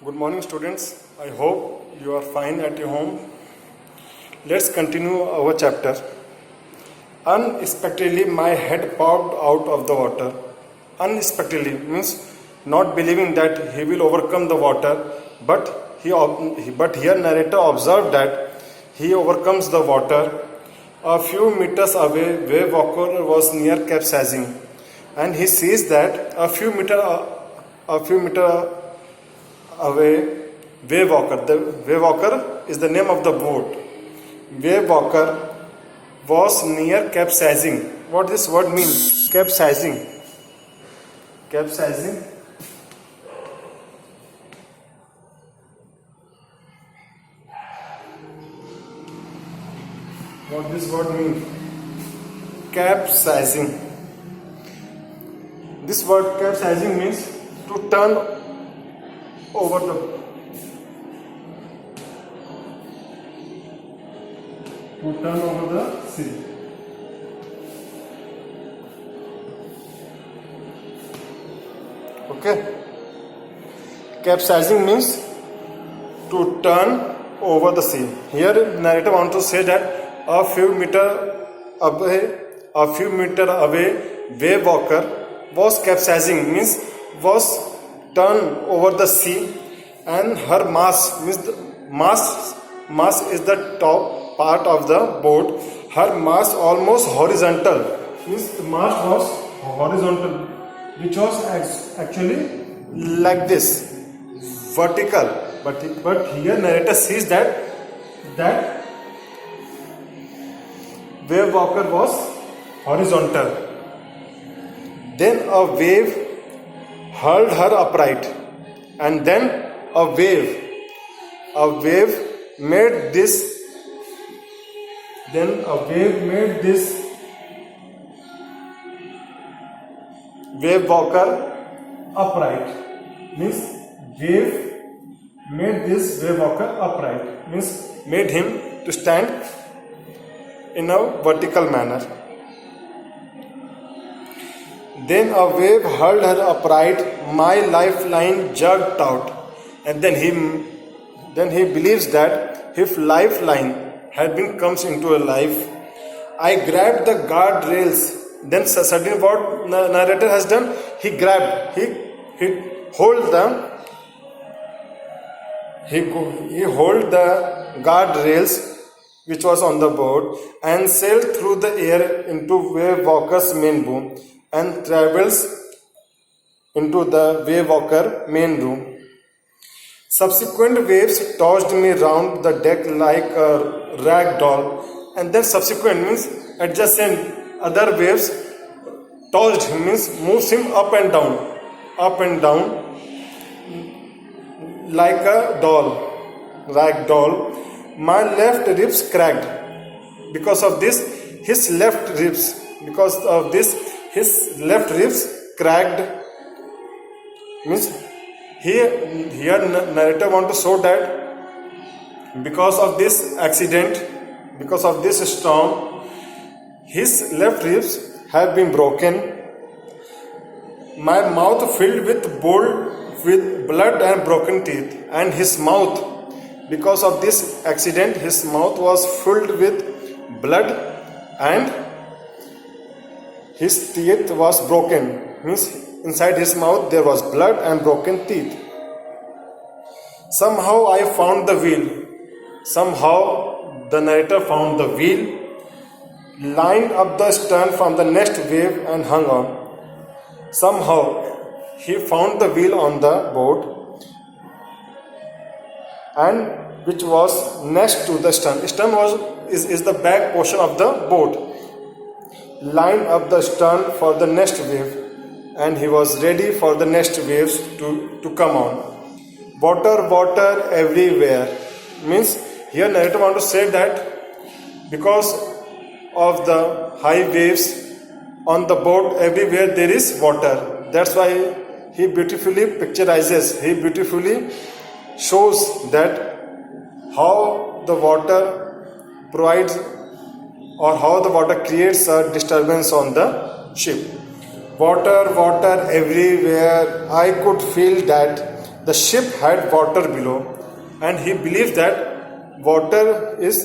Good morning, students. I hope you are fine at your home. Let's continue our chapter. Unexpectedly, my head popped out of the water. Unexpectedly means not believing that he will overcome the water, but here narrator observed that he overcomes the water. A few meters away, wave walker was near capsizing, and he sees that a few meter away, wave walker. The wave walker is the name of the boat. Wave walker was near capsizing. What this word means? Capsizing. Capsizing. What this word means? Capsizing. This word capsizing means to turn over the sea. Okay. Capsizing means to turn over the sea. Here narrator wants to say that a few meter away, wave walker was capsizing means was turned over the sea, and her mast means mast is the top part of the boat. Her mast almost horizontal means the mast was horizontal, which was actually like this, vertical. But here narrator sees that wave walker was horizontal. Then a wave hurled her upright, and then a wave made this wave walker upright. Means wave made this wave walker upright, means made him to stand in a vertical manner. Then a wave hurled her upright, my lifeline jerked out. And then he believes that his lifeline had been comes into a life. I grabbed the guardrails. Then suddenly what narrator has done? He hold the guardrails which was on the boat and sailed through the air into wave walker's main boom and travels into the wave walker main room. Subsequent waves tossed me round the deck like a rag doll. And then subsequent means adjacent other waves tossed him means moves him up and down like a doll, rag doll. My left ribs cracked. Because of this, his left ribs cracked. Means here narrator want to show that because of this accident, because of this storm, his left ribs have been broken. My mouth filled with blood and broken teeth, and his mouth, because of this accident, his mouth was filled with blood and his teeth was broken. Means inside his mouth there was blood and broken teeth. Somehow I found the wheel. Somehow the narrator found the wheel, lined up the stern from the next wave and hung on. Somehow he found the wheel on the boat, and which was next to the stern. Stern is the back portion of the boat. Lined up the stern for the next wave, and he was ready for the next waves to come on. Water everywhere. Means here narrator want to say that because of the high waves on the boat, everywhere there is water. That's why he beautifully picturizes, he beautifully shows that how the water provides or how the water creates a disturbance on the ship. Water everywhere. I could feel that the ship had water below, and he believed that water is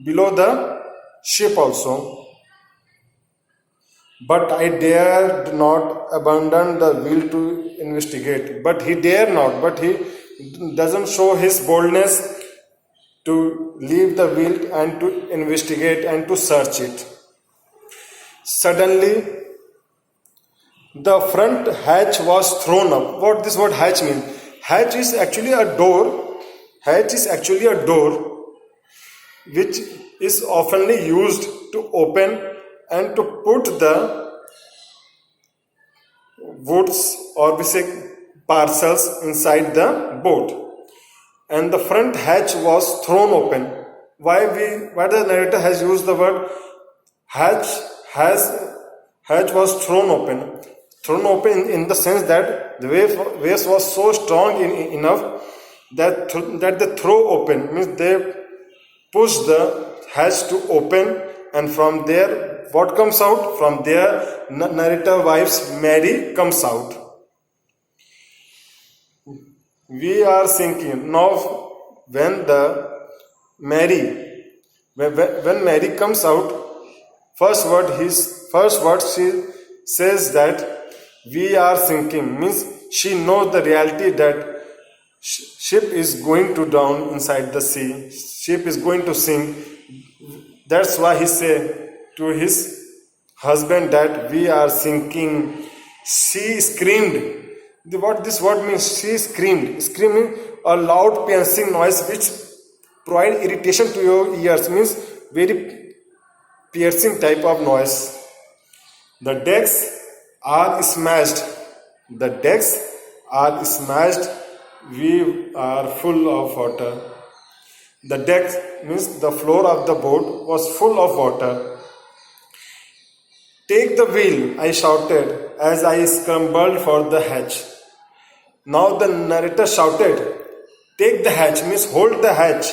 below the ship also. But I dared not abandon the will to investigate. But he dare not, but he doesn't show his boldness to leave the wheel and to investigate and to search it. Suddenly, the front hatch was thrown up. What this word hatch means? Hatch is actually a door. Hatch is actually a door which is oftenly used to open and to put the woods or we say parcels inside the boat. And the front hatch was thrown open. Why the narrator has used the word hatch was thrown open. Thrown open in the sense that the waves was so strong enough that they throw open, means they push the hatch to open, and from there what comes out? From there narrator wife's Mary comes out. We are sinking now. When Mary comes out, first word she says that we are sinking, means she knows the reality that ship is going to drown inside the sea, ship is going to sink. That's why he said to his husband that we are sinking. She screamed. What this word means? She screamed. Screaming, a loud piercing noise which provide irritation to your ears, means very piercing type of noise. The decks are smashed. The decks are smashed. We are full of water. The deck means the floor of the boat was full of water. Take the wheel, I shouted as I scrambled for the hatch. Now the narrator shouted, take the hatch, means hold the hatch.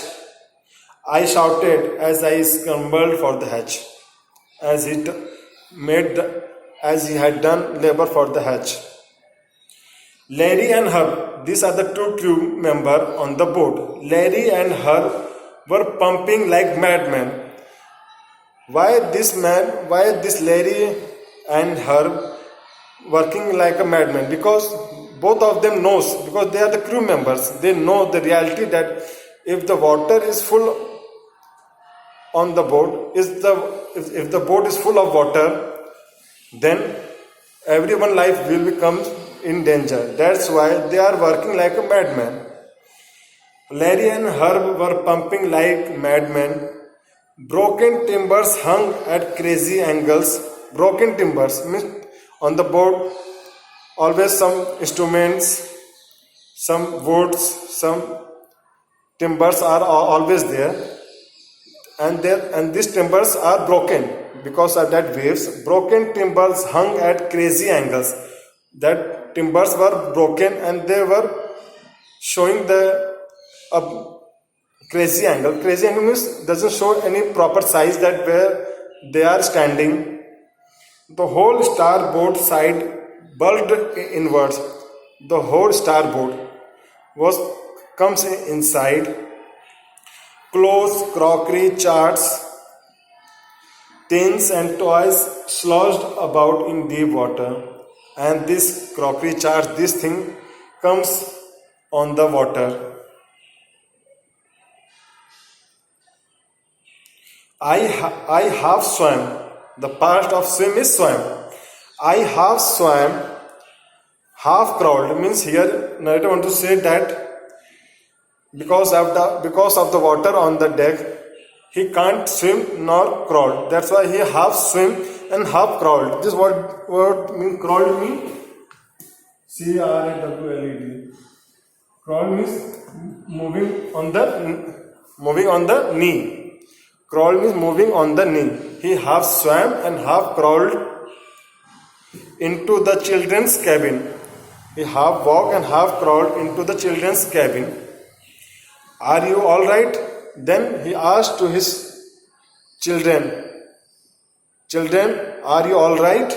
I shouted as I scrambled for the hatch, as he had done labor for the hatch. Larry and Herb, these are the two crew members on the boat. Larry and Herb were pumping like madmen. Why this Larry and Herb working like a madman? Because both of them knows, because they are the crew members, they know the reality that if the water is full on the boat, if the boat is full of water, then everyone's life will become in danger. That's why they are working like a madman. Larry and Herb were pumping like madmen. Broken timbers hung at crazy angles. Broken timbers means on the boat always some instruments, some woods, some timbers are always there, and these timbers are broken because of that waves. Broken timbers hung at crazy angles. That timbers were broken and they were showing the crazy angle. Crazy angle means doesn't show any proper size that where they are standing. The whole starboard side bulged inwards. The whole starboard comes inside. Clothes, crockery, charts, tins and toys sloshed about in deep water. And this crockery, charts, this thing comes on the water. I half swam. The part of swim is swam. I half swam, half crawled. Means here narrator want to say that because of the water on the deck, he can't swim nor crawl. That's why he half swim and half crawled. This word mean crawled means CRAWLED. Crawl means moving on the knee. Crawl means moving on the knee. He half swam and half crawled into the children's cabin. He half walked and half crawled into the children's cabin. Are you all right? Then he asked to his children, are you all right?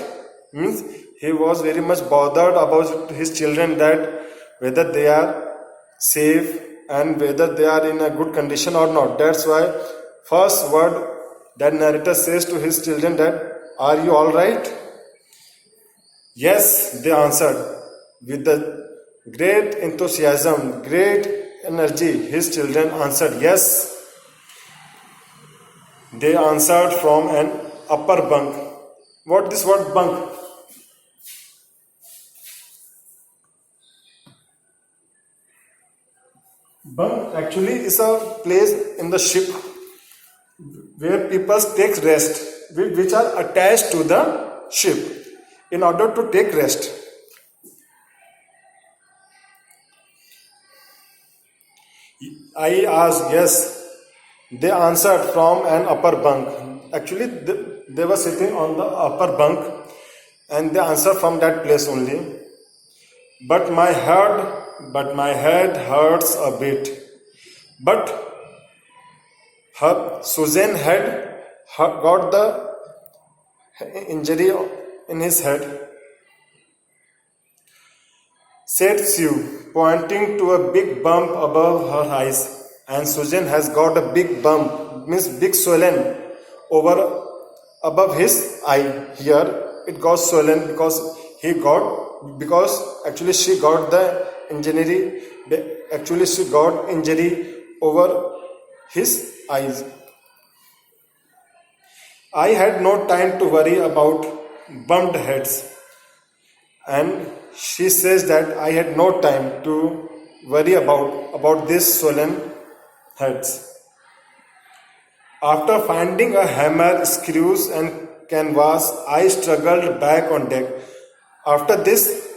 Means he was very much bothered about his children, that whether they are safe and whether they are in a good condition or not. That's why first word that narrator says to his children that, "Are you all right?" Yes, they answered with the great enthusiasm, great energy. His children answered yes. They answered from an upper bunk. What this word bunk? Bunk actually is a place in the ship where people take rest, which are attached to the ship in order to take rest. I asked, yes. They answered from an upper bunk. Actually, they were sitting on the upper bunk and they answered from that place only. But my head hurts a bit. But Susan had got the injury in his head, said Sue, pointing to a big bump above her eyes. And Susan has got a big bump, means big swollen over above his eye. Here it got swollen because actually she got the injury. Actually she got injury over his eyes. I had no time to worry about bumped heads, and she says that I had no time to worry about this swollen heads. After finding a hammer, screws and canvas, I struggled back on deck. After this,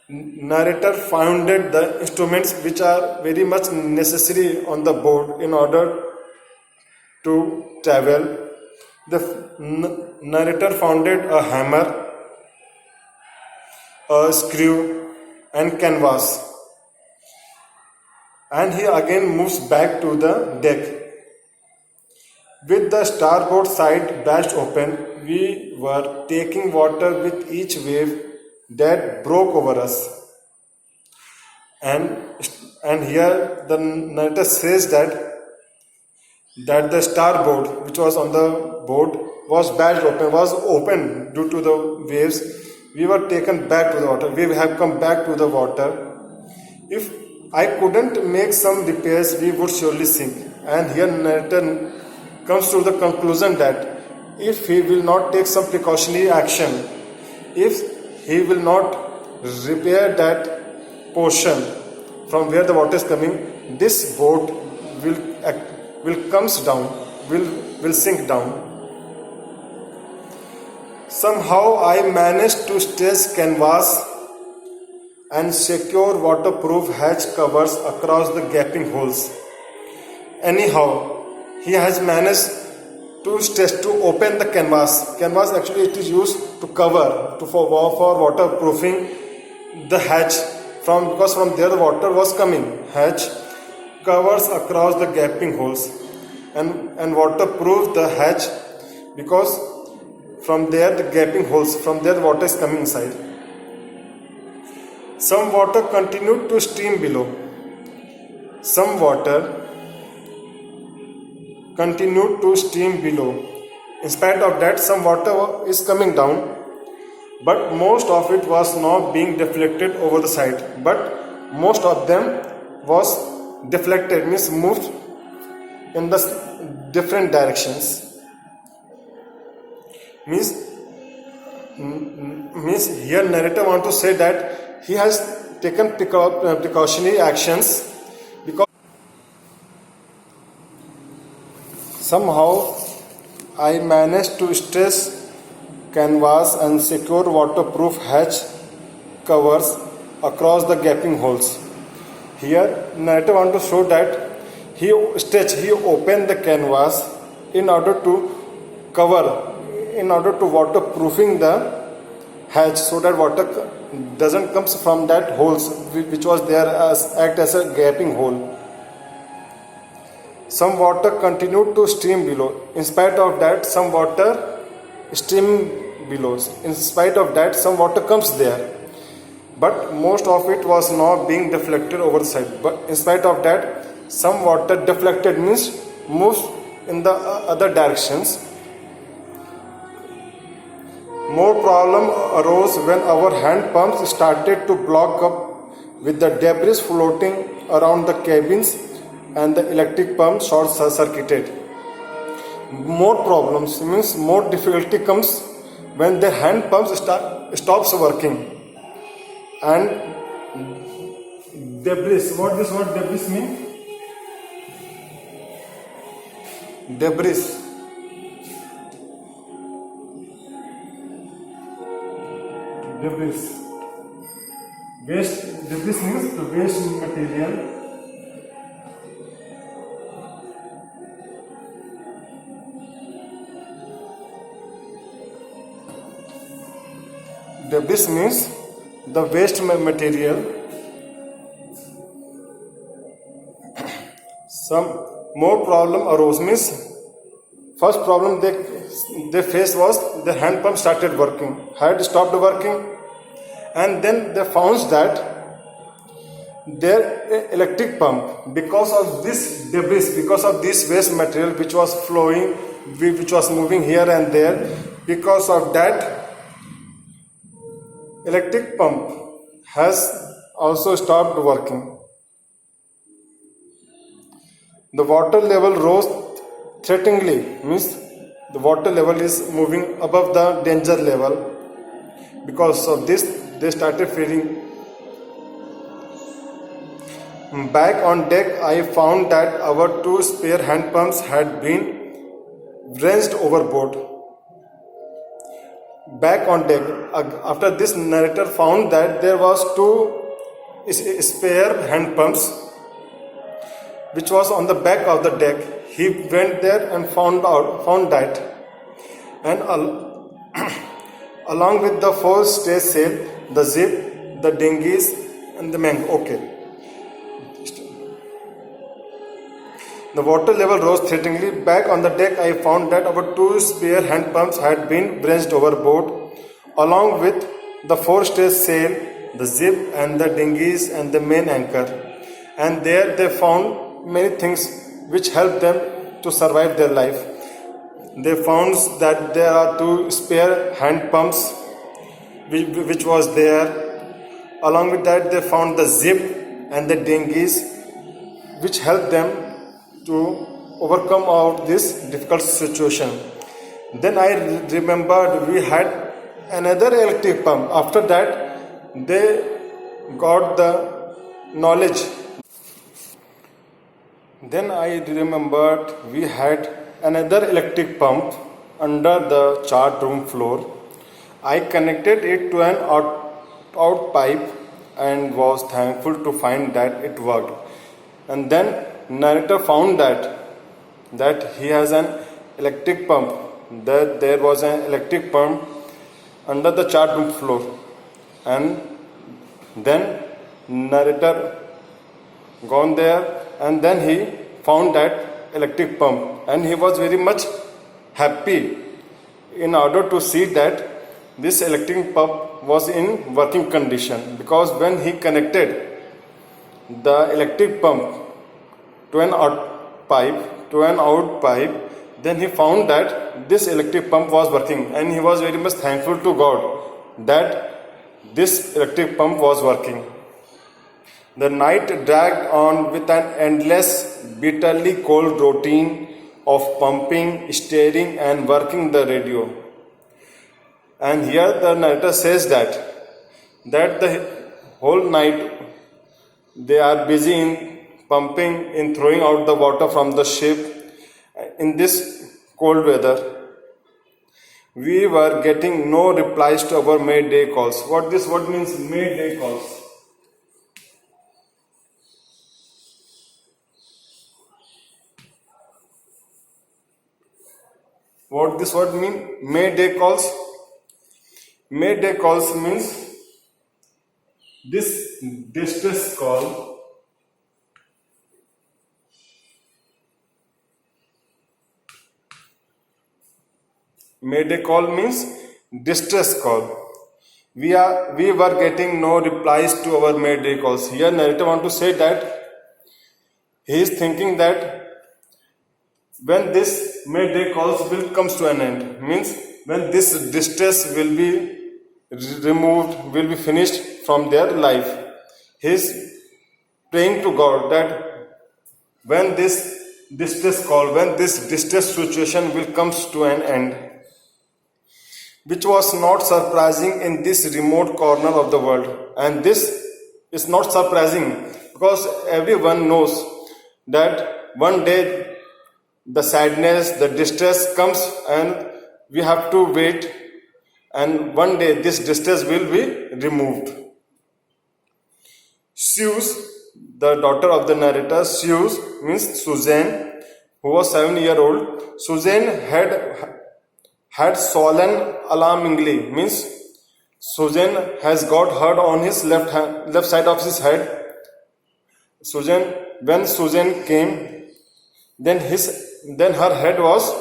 narrator founded the instruments which are very much necessary on the boat in order to travel. The narrator founded a hammer, a screw and canvas, and he again moves back to the deck. With the starboard side bashed open, we were taking water with each wave that broke over us. And here the narrator says that the starboard, which was on the boat, was bashed open, was open due to the waves. We were taken back to the water. We have come back to the water. If I couldn't make some repairs, we would surely sink. And here narrator comes to the conclusion that if he will not take some precautionary action, if he will not repair that portion from where the water is coming, this boat will sink down. Somehow I managed to stretch canvas and secure waterproof hatch covers across the gaping holes. Anyhow, he has managed to open the canvas. Canvas actually it is used to cover for waterproofing the hatch because from there the water was coming. Hatch covers across the gaping holes and waterproof the hatch because from there the gaping holes, from there the water is coming inside. Some water continued to stream below. Some water continued to stream below. In spite of that, some water is coming down, but most of it was not being deflected over the side. But most of them was deflected, means moved in the different directions. Means here narrator want to say that he has taken precautionary actions because somehow I managed to stretch canvas and secure waterproof hatch covers across the gaping holes. Here narrator want to show that he opened the canvas in order to waterproofing the hatch so that water doesn't come from that holes which was there act as a gaping hole. Some water continued to stream below. In spite of that, some water stream below. In spite of that, some water comes there. but most of it was now being deflected over the side. But in spite of that, some water deflected means moves in the other directions. More problem arose when our hand pumps started to block up with the debris floating around the cabins and the electric pump short circuited. More problems means more difficulty comes when the hand pumps stops working. And debris, what this word debris mean? Debris. Debris. Waste. Debris means the waste material. Debris means the waste material. Some more problem arose means first problem they faced was the hand pump started working, had stopped working, and then they found that their electric pump, because of this debris, because of this waste material which was flowing, which was moving here and there, because of that electric pump has also stopped working. The water level rose threateningly, means the water level is moving above the danger level. Because of this, they started feeling. Back on deck, I found that our two spare hand pumps had been wrenched overboard. Back on deck, after this, narrator found that there was two spare hand pumps which was on the back of the deck. He went there and found that, and along with the forestay sail, the zip, the dinghies, and the mango. Okay. The water level rose threateningly. Back on the deck, I found that our two spare hand pumps had been wrenched overboard, along with the forestay sail, the zip, and the dinghies, and the main anchor. And there they found many things which helped them to survive their life. They found that there are two spare hand pumps which was there. Along with that, they found the zip and the dinghies which helped them to overcome out this difficult situation. Then I remembered we had another electric pump. After that, they got the knowledge. Then I remembered we had another electric pump under the chart room floor. I connected it to an out pipe and was thankful to find that it worked. And then narrator found that he has an electric pump, that there was an electric pump under the chart room floor. And then narrator gone there, and then he found that electric pump, and he was very much happy in order to see that this electric pump was in working condition, because when he connected the electric pump to an out pipe, then he found that this electric pump was working, and he was very much thankful to God that this electric pump was working. The night dragged on with an endless, bitterly cold routine of pumping, steering, and working the radio. And here the narrator says that the whole night they are busy in pumping, in throwing out the water from the ship in this cold weather. We were getting no replies to our Mayday calls. What means Mayday calls? What this word mean? Mayday calls. Mayday calls means this distress call. Mayday call means distress call. we were getting no replies to our mayday calls. Here narrator want to say that he is thinking that when this mayday calls will comes to an end, means when this distress will be removed, will be finished from their life. He is praying to God that when this distress call, when this distress situation will comes to an end, which was not surprising in this remote corner of the world. And this is not surprising because everyone knows that one day the sadness, the distress comes and we have to wait, and one day this distress will be removed. Suze, the daughter of the narrator, Suze means Suzanne, who was 7 years old. Suzanne had swollen alarmingly, means Suzanne has got hurt on his left side of his head. When Suzanne came, then her head was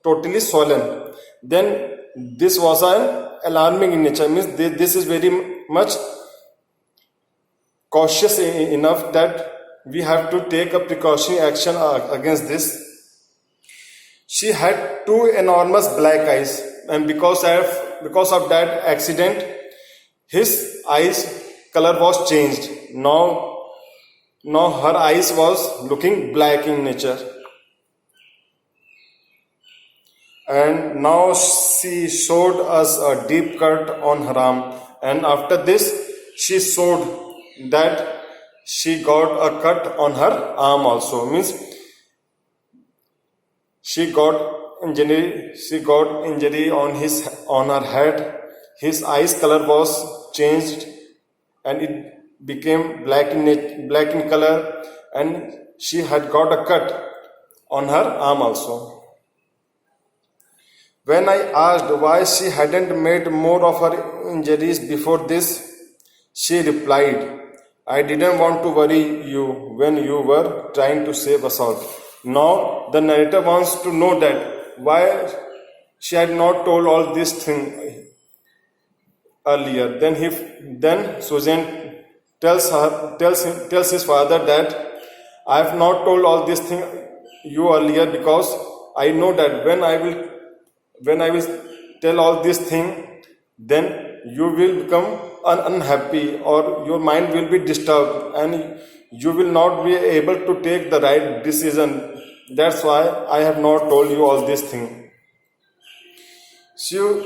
totally swollen. Then this was an alarming in nature, means this is very much cautious enough that we have to take a precautionary action against this. She had two enormous black eyes, and because of that accident, his eyes color was changed. Now her eyes was looking black in nature. And now she showed us a deep cut on her arm, and after this she showed that she got a cut on her arm also, means she got injury on her head. His eyes color was changed and it became black in color, and she had got a cut on her arm also. When I asked why she hadn't made more of her injuries before this, she replied, I didn't want to worry you when you were trying to save us all. Now the narrator wants to know that why she had not told all this thing earlier. Then Susan tells his father that I have not told all this thing you earlier because I know that when I will tell all this thing, then you will become unhappy or your mind will be disturbed and you will not be able to take the right decision. That's why I have not told you all this thing. So,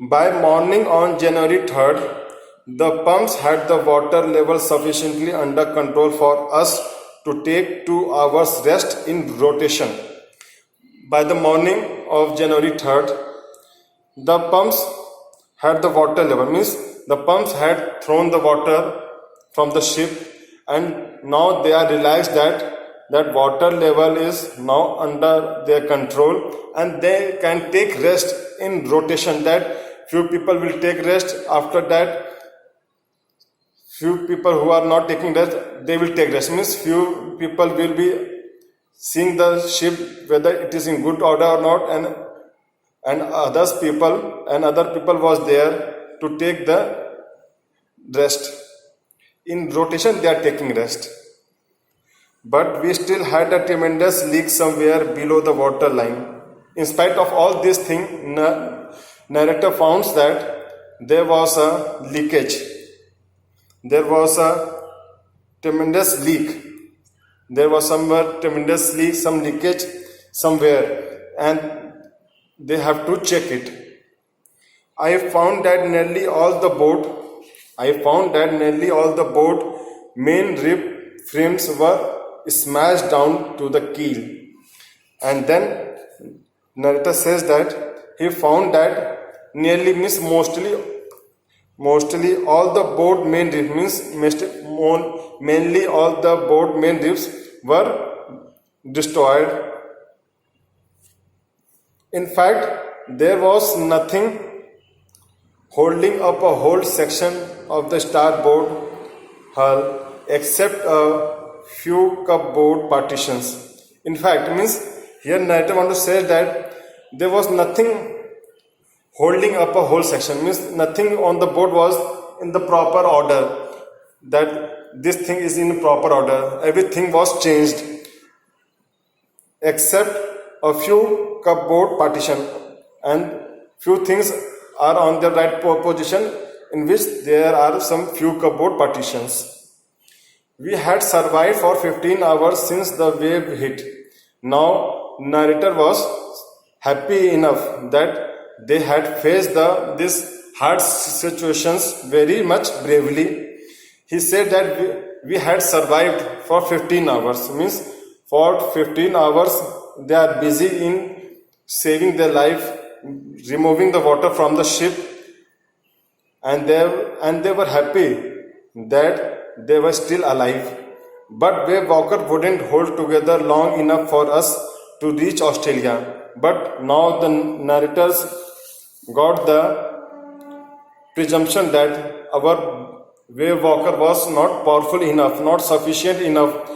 by morning on January 3rd, the pumps had the water level sufficiently under control for us to take 2 hours rest in rotation. By the morning of January 3rd, the pumps had the water level, means the pumps had thrown the water from the ship, and now they are realized that water level is now under their control and they can take rest in rotation. That few people will take rest, after that few people who are not taking rest, they will take rest, means few people will be seeing the ship whether it is in good order or not, and other people was there to take the rest. In rotation they are taking rest. But we still had a tremendous leak somewhere below the water line. In spite of all this thing, narrator found that there was a leakage. There was a tremendous leak. There was some leakage somewhere, and they have to check it. I found that nearly all the boat main rib frames were smashed down to the keel. And then narrator says that he found that nearly means mostly all the boat main ribs, mainly all the boat main ribs were destroyed. In fact, there was nothing holding up a whole section of the starboard hull except a few cupboard partitions. In fact, means here narrator want to say that there was nothing holding up a whole section. Means nothing on the boat was in the proper order, that this thing is in proper order. Everything was changed except a few cupboard partition, and few things are on the right position, in which there are some few cupboard partitions. We had survived for 15 hours since the wave hit. Now, narrator was happy enough that they had faced this hard situations very much bravely. He said that we had survived for 15 hours. Means for 15 hours they are busy in saving their life, removing the water from the ship, and they were happy that they were still alive. But Wave Walker wouldn't hold together long enough for us to reach Australia. But now the narrators got the presumption that our Wave Walker was not powerful enough, not sufficient enough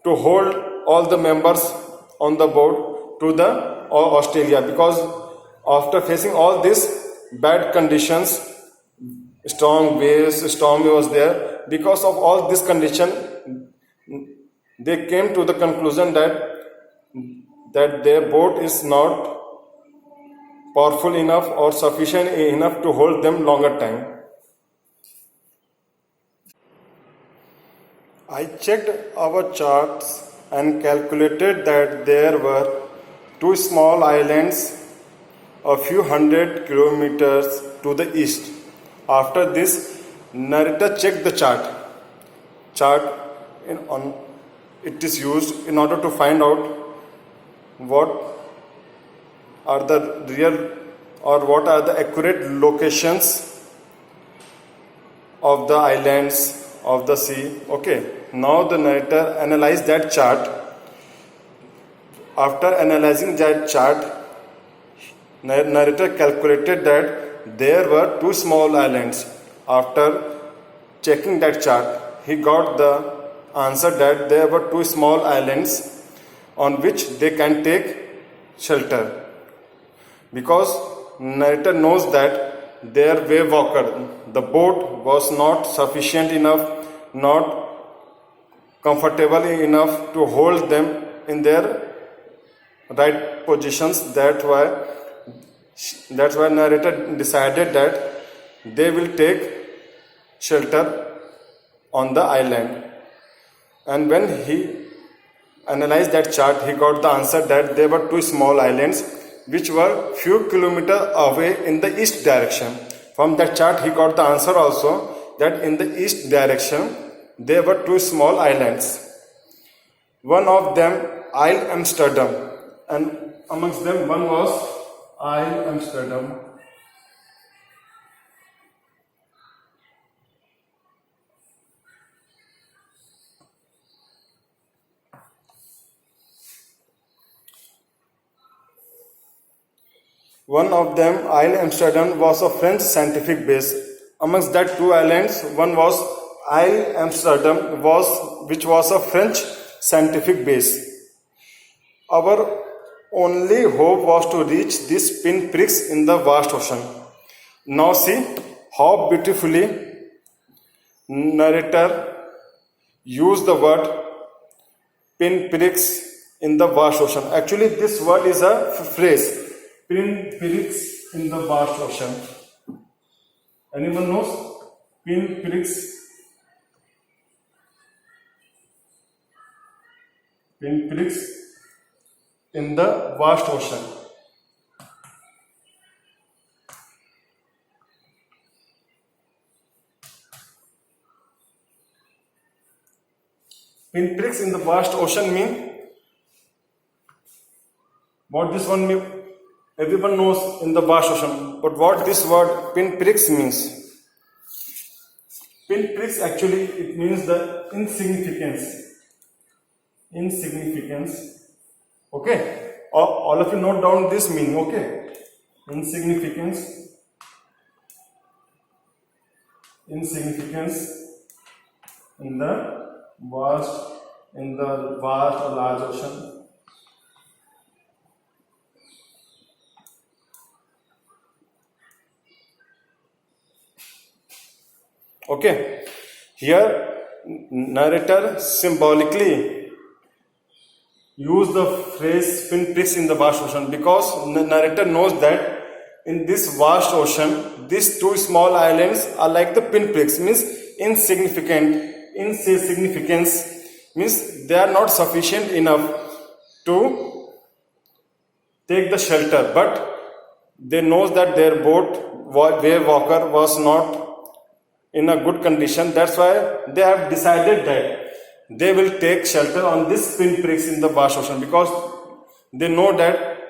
to hold all the members on the boat to the Australia, because after facing all these bad conditions, strong waves, storm was there. Because of all this condition, they came to the conclusion that their boat is not powerful enough or sufficient enough to hold them longer time. I checked our charts and calculated that there were two small islands a few hundred kilometers to the east. After this, narrator checked the chart. It is used in order to find out what are the real or what are the accurate locations of the islands of the sea. Okay, now the narrator analyzed that chart. After analyzing that chart, narrator calculated that there were two small islands. After checking that chart, he got the answer that there were two small islands on which they can take shelter. Because narrator knows that their wave walker, the boat, was not sufficient enough, not comfortable enough to hold them in their right positions. That's why narrator decided that they will take shelter on the island. And when he analyzed that chart, he got the answer that there were two small islands which were few kilometers away in the east direction. From that chart, he got the answer also that in the east direction there were two small islands. One of them Isle Amsterdam, and amongst them one was Isle Amsterdam. One of them, Isle Amsterdam, was a French scientific base. Amongst that two islands, one was Isle Amsterdam, which was a French scientific base. Our only hope was to reach these pinpricks in the vast ocean. Now see how beautifully narrator used the word pinpricks in the vast ocean. Actually, this word is a phrase. Pinpricks in the vast ocean. Anyone knows? Pinpricks. Pinpricks in the vast ocean. Pinpricks in the vast ocean mean what this one mean? Everyone knows in the vast ocean, but what this word pinpricks means? Pinpricks actually it means the insignificance. Insignificance. Okay, all of you note down this meaning. Okay, insignificance. Insignificance in the vast or large ocean. Okay, here narrator symbolically use the phrase pinpricks in the vast ocean because the narrator knows that in this vast ocean, these two small islands are like the pinpricks, means insignificance, means they are not sufficient enough to take the shelter, but they knows that their boat wave walker was not in a good condition. That's why they have decided that they will take shelter on this pinpricks in the vast ocean because they know that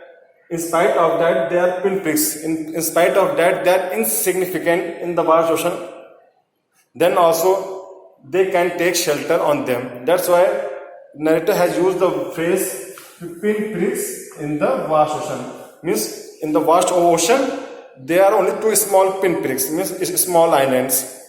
in spite of that they are pinpricks. In spite of that they are insignificant in the vast ocean. Then also they can take shelter on them. That's why narrator has used the phrase pinpricks in the vast ocean. Means in the vast ocean there are only two small pinpricks, means small islands.